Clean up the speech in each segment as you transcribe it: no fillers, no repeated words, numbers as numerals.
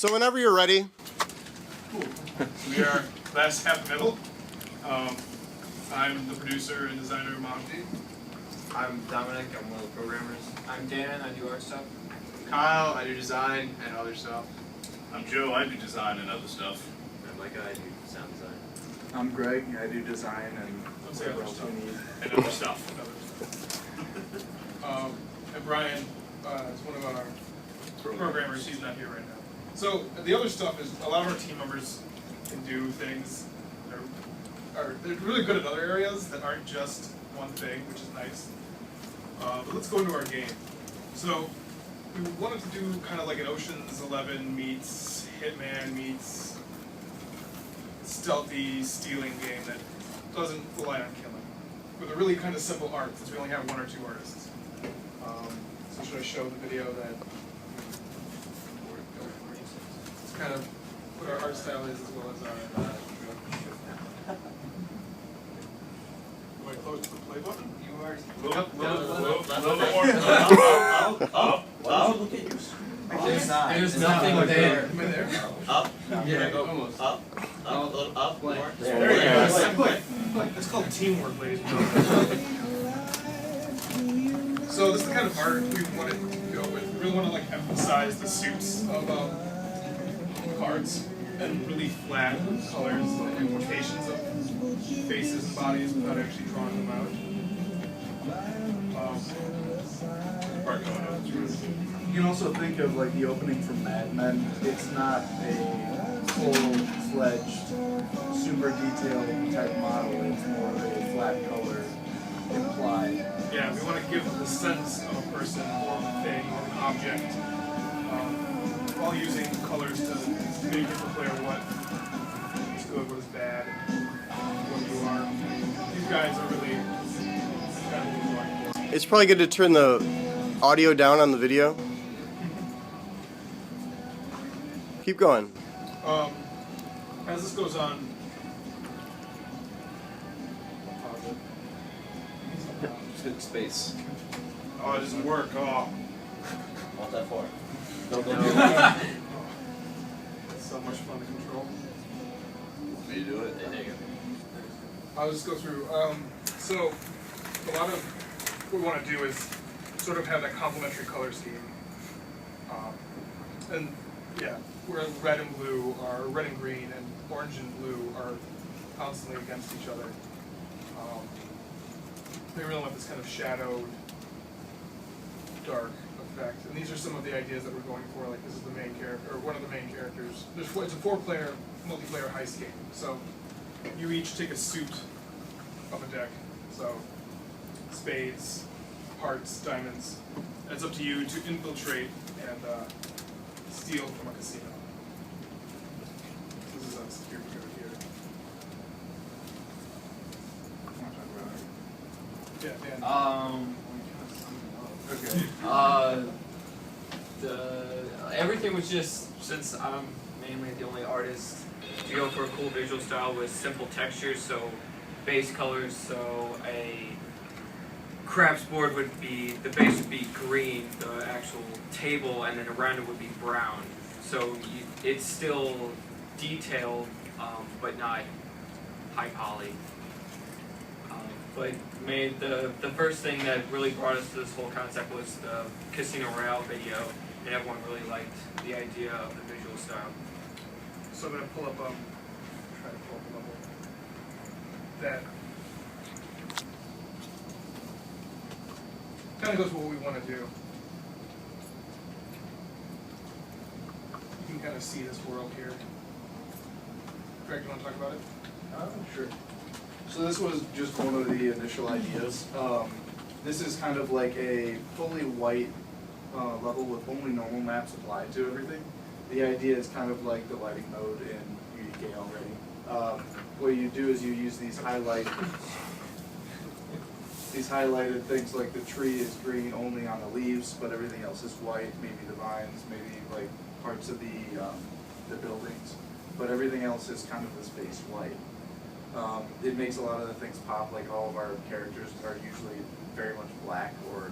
So whenever you're ready. Cool. We are Last Half Middle. I'm the producer and designer of Monty. I'm Dominic, I'm one of the programmers. I'm Dan, I do art stuff. Kyle, I do design and other stuff. I'm Joe, I do design and other stuff. And Micah, I do sound design. I'm Greg, I do design and Don't say whatever other else stuff. we need. And other stuff. And Brian is one of our programmers. He's not here right now. So the other stuff is a lot of our team members can do things. They're really good at other areas that aren't just one thing, which is nice. But let's go into our game. So we wanted to do kind of like an Ocean's 11 meets Hitman meets stealthy stealing game that doesn't rely on killing, with a really kind of simple art, since we only have one or two artists. So should I show the video that it's kind of what our art style is as well as our do I close the play button? You are. Little more. Look at you. There's nothing there. Am I there? Up. Yeah, almost. Up. A little up. More. There you go. It's called teamwork, ladies and gentlemen. So this is the kind of art we wanted to go with. We really want to like emphasize the suits of cards and really flat colors and implications of faces and bodies without actually drawing them out. Part going on. You can also think of like the opening from Mad Men. It's not a full-fledged, super detailed type model. It's more of a flat color implied. Yeah, we want to give the sense of a person or a thing or an object while using colors to make it clear what is good, what is bad, what you are. These guys are really kind of what we're going for. It's probably good to turn the audio down on the video. Keep going. As this goes on, Just hit space. oh, it doesn't work. Oh, What's that for? it's so much fun to control. Me do it. There you go. I'll just go through. So, a lot of what we want to do is sort of have that complementary color scheme. And yeah, where red and blue are, red and green and orange and blue are constantly against each other. We really want this kind of shadowed, dark effect. And these are some of the ideas that we're going for. Like this is the main character, or one of the main characters. It's a 4-player, multiplayer heist game. So you each take a suit of a deck. So spades, hearts, diamonds. And it's up to you to infiltrate and steal from a casino. This is a security code here. Yeah, Dan. Okay. Everything was just, since I'm mainly the only artist, to go for a cool visual style with simple textures, so base colors, so a craps board would be, the base would be green, the actual table, and then around it would be brown. So it's still detailed, but not high poly. But the first thing that really brought us to this whole concept was the Casino Royale video, and everyone really liked the idea of the visual style. So I'm going to pull up, try to pull up a level. That kind of goes with what we want to do. You can kind of see this world here. Greg, do you want to talk about it? Sure. So this was just one of the initial ideas. This is kind of like a fully white level with only normal maps applied to everything. The idea is kind of like the lighting mode in UDK already. What you do is you use these highlighted things, like the tree is green only on the leaves, but everything else is white. Maybe the vines, maybe like parts of the buildings, but everything else is kind of this base white. It makes a lot of the things pop. Like all of our characters are usually very much black or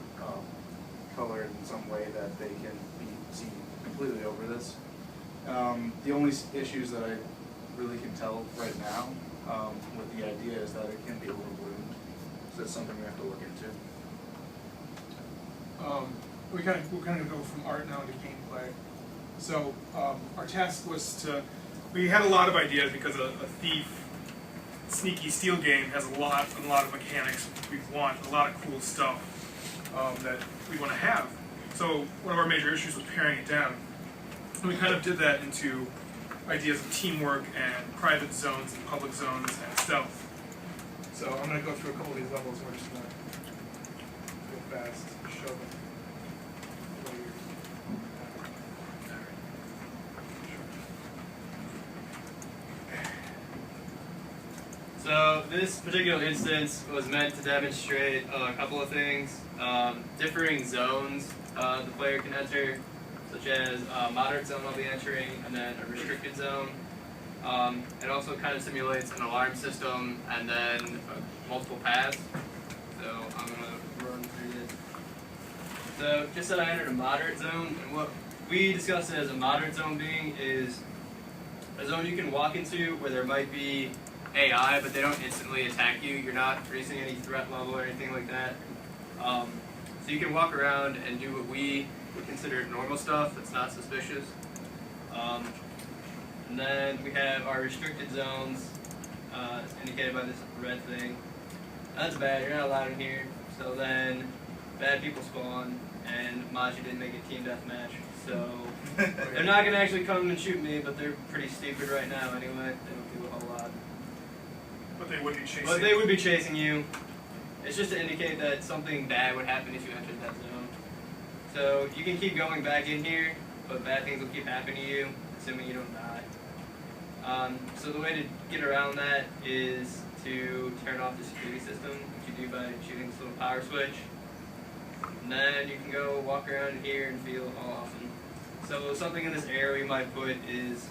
colored in some way that they can be seen completely over this. The only issues that I really can tell right now with the idea is that it can be overbloomed. So that's something we have to look into. We're kind of gonna go from art now to gameplay. So our task was we had a lot of ideas because a thief, sneaky steal game has a lot of mechanics. We want a lot of cool stuff that we want to have. So one of our major issues was paring it down. And we kind of did that into ideas of teamwork and private zones and public zones and stealth. So I'm going to go through a couple of these levels and we're just going to go fast, show them. So this particular instance was meant to demonstrate a couple of things. Differing zones the player can enter, such as a moderate zone I'll be entering, and then a restricted zone. It also kind of simulates an alarm system and then multiple paths. So I'm going to run through this. So just so I entered a moderate zone, and what we discussed as a moderate zone being is a zone you can walk into where there might be AI, but they don't instantly attack you. You're not facing any threat level or anything like that. So you can walk around and do what we would consider normal stuff that's not suspicious. And then we have our restricted zones, indicated by this red thing. That's bad, you're not allowed in here. So then bad people spawn, and Maji didn't make a team deathmatch. So they're not going to actually come and shoot me, but they're pretty stupid right now anyway. They don't do a whole lot. But they would be chasing. But they would be chasing you. It's just to indicate that something bad would happen if you entered that zone. So you can keep going back in here, but bad things will keep happening to you, assuming you don't die. So the way to get around that is to turn off the security system, which you do by shooting this little power switch. And then you can go walk around in here and feel all awesome. So something in this area we might put is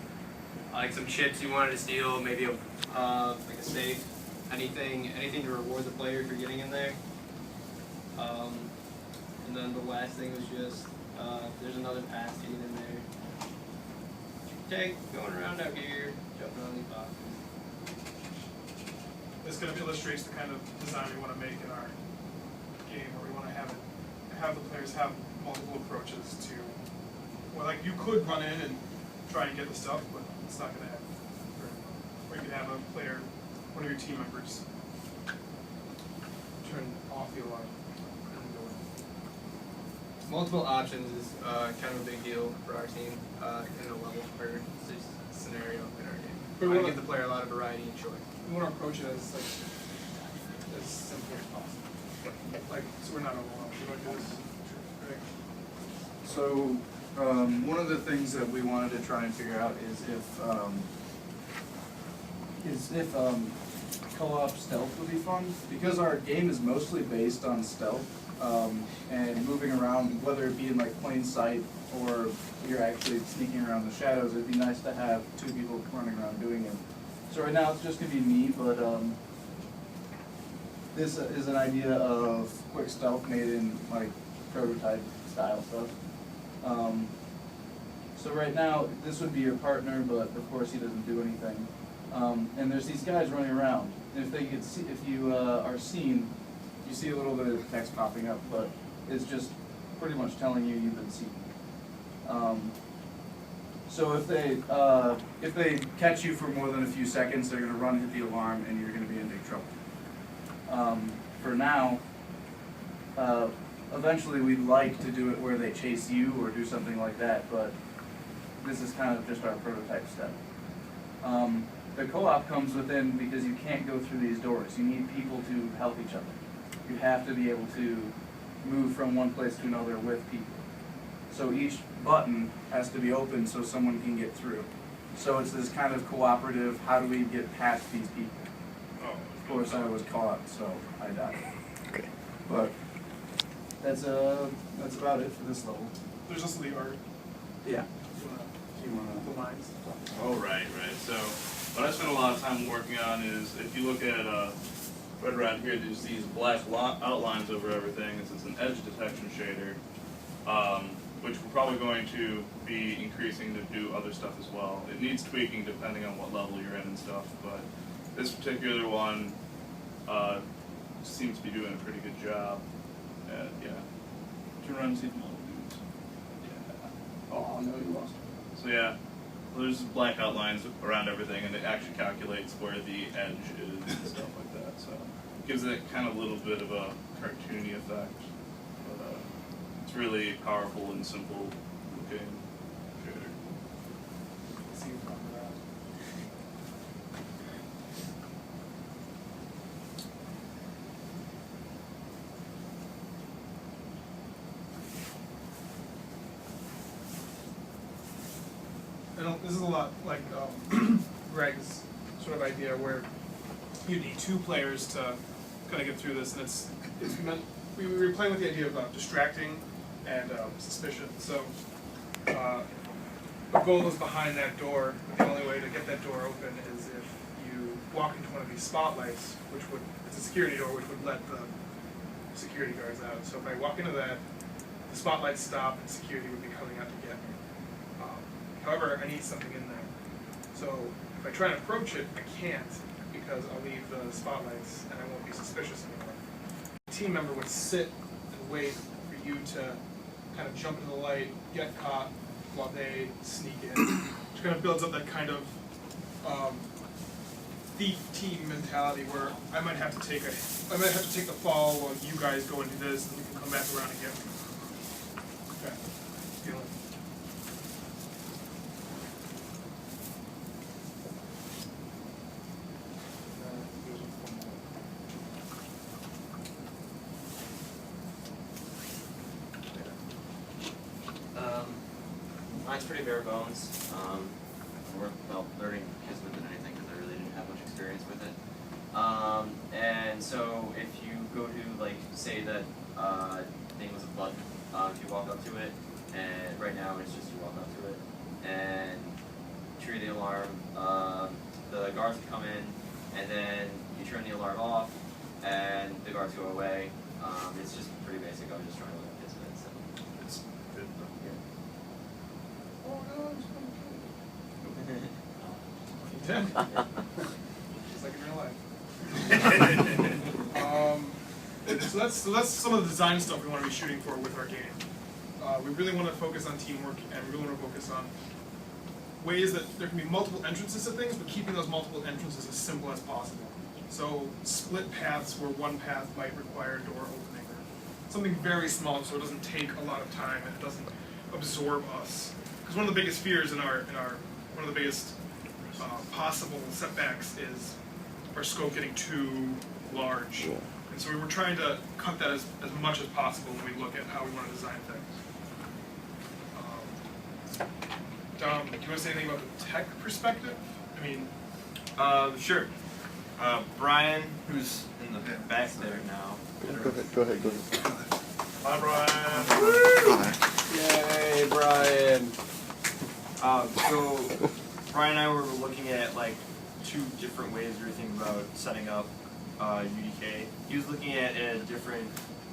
like some chips you wanted to steal, maybe like a safe, anything to reward the player for getting in there. And then the last thing was just there's another path to get in there. Going around out here, jumping on these boxes. This kind of illustrates the kind of design we want to make in our game, where we want to have the players have multiple approaches to. Well, like you could run in and try and get the stuff, but it's not going to happen. Or you could have a player, one of your team members, turn off the alarm and go in. Multiple options is kind of a big deal for our team in a level or scenario in our game. We We wanna- give the player a lot of variety and choice. We want to approach it as simple as possible. Like, so we're not overwhelmed. You want to do this? Right. So one of the things that we wanted to try and figure out is if co-op stealth would be fun, because our game is mostly based on stealth and moving around, whether it be in like plain sight or you're actually sneaking around the shadows. It'd be nice to have two people running around doing it. So right now it's just gonna be me, but this is an idea of quick stealth made in like prototype style stuff. So right now this would be your partner, but of course he doesn't do anything. And there's these guys running around. And if they could see, if you are seen, you see a little bit of text popping up, but it's just pretty much telling you you've been seen. So if they catch you for more than a few seconds, they're going to run hit the alarm, and you're going to be in big trouble. For now, eventually we'd like to do it where they chase you or do something like that, but this is kind of just our prototype step. The co-op comes within because you can't go through these doors. You need people to help each other. You have to be able to move from one place to another with people. So each button has to be open so someone can get through. So it's this kind of cooperative, how do we get past these people? Of course I was caught, so I died. Okay. But that's about it for this level. There's also the art. Yeah. You want the lines. Oh, right. So what I spent a lot of time working on is, if you look at right around here, there's these black outlines over everything. It's an edge detection shader. which we're probably going to be increasing to do other stuff as well. It needs tweaking depending on what level you're in and stuff, but this particular one seems to be doing a pretty good job. Yeah. Turn around and see the model dudes. Yeah. Oh no, you lost. So yeah, there's black outlines around everything, and it actually calculates where the edge is and stuff like that. So it gives it kind of a little bit of a cartoony effect, but it's really powerful and simple looking shader. See if I'm around. This is a lot like Greg's sort of idea where you need two players to kind of get through this, and it's meant. We were playing with the idea of distracting and suspicion. So the goal is behind that door. But the only way to get that door open is if you walk into one of these spotlights, which would it's a security door, which would let the security guards out. So if I walk into that, the spotlights stop, and security would be coming out to get me. However, I need something in there. So if I try and approach it, I can't because I'll leave the spotlights and I won't be suspicious anymore. A team member would sit and wait for you to kind of jump into the light, get caught while they sneak in. Which kind of builds up that kind of thief team mentality where I might have to take the fall while you guys go into this and we can come back around and get me. Okay. Feeling. Mine's pretty bare bones. More about learning Kismet than anything because I really didn't have much experience with it. And so if you go to, like, say that thing was a button, if you walk up to it, and right now it's just you walk up to it, and trigger the alarm, the guards come in, and then you turn the alarm off, and the guards go away. It's just pretty basic. I was just trying to learn Kismet. So. It's good though. Oh no, I'm just gonna kill you. Just like in real life. So that's some of the design stuff we want to be shooting for with our game. We really want to focus on teamwork, and we really want to focus on ways that there can be multiple entrances to things, but keeping those multiple entrances as simple as possible. So split paths where one path might require a door opening, or something very small so it doesn't take a lot of time and it doesn't absorb us. Because one of the biggest fears in our one of the biggest possible setbacks is our scope getting too large. And so we were trying to cut that as much as possible when we look at how we want to design things. Dom, do you want to say anything about the tech perspective? I mean, Sure. Brian, who's in the back there now. Go ahead. Hi, Brian. Yay, Brian. So Brian and I were looking at like two different ways we were thinking about setting up UDK. He was looking at a different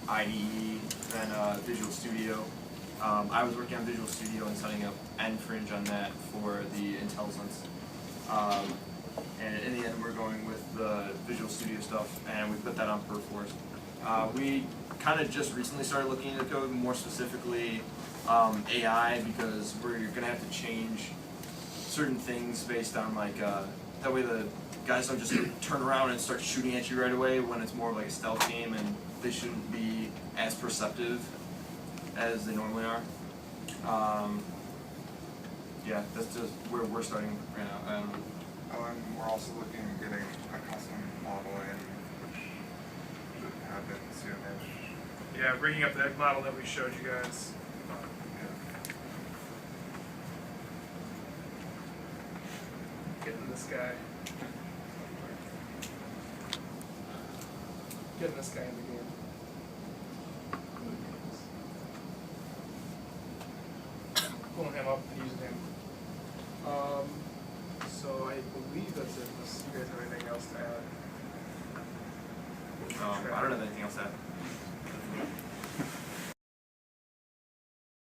IDE than Visual Studio. I was working on Visual Studio and setting up Enfringe on that for the IntelliSense. And in the end, we're going with the Visual Studio stuff, and we put that on Perforce. We kind of just recently started looking into code, more specifically AI, because we're going to have to change certain things based on like, that way the guys don't just turn around and start shooting at you right away when it's more of like a stealth game, and they shouldn't be as perceptive as they normally are. Yeah, that's just where we're starting right now. And we're also looking at getting a custom model in, which should happen soonish. yeah, bringing up that model that we showed you guys. Getting this guy. Getting this guy in the game. Pulling him up and using him. So I believe that's it, unless you guys have anything else to add. I don't have anything else to add.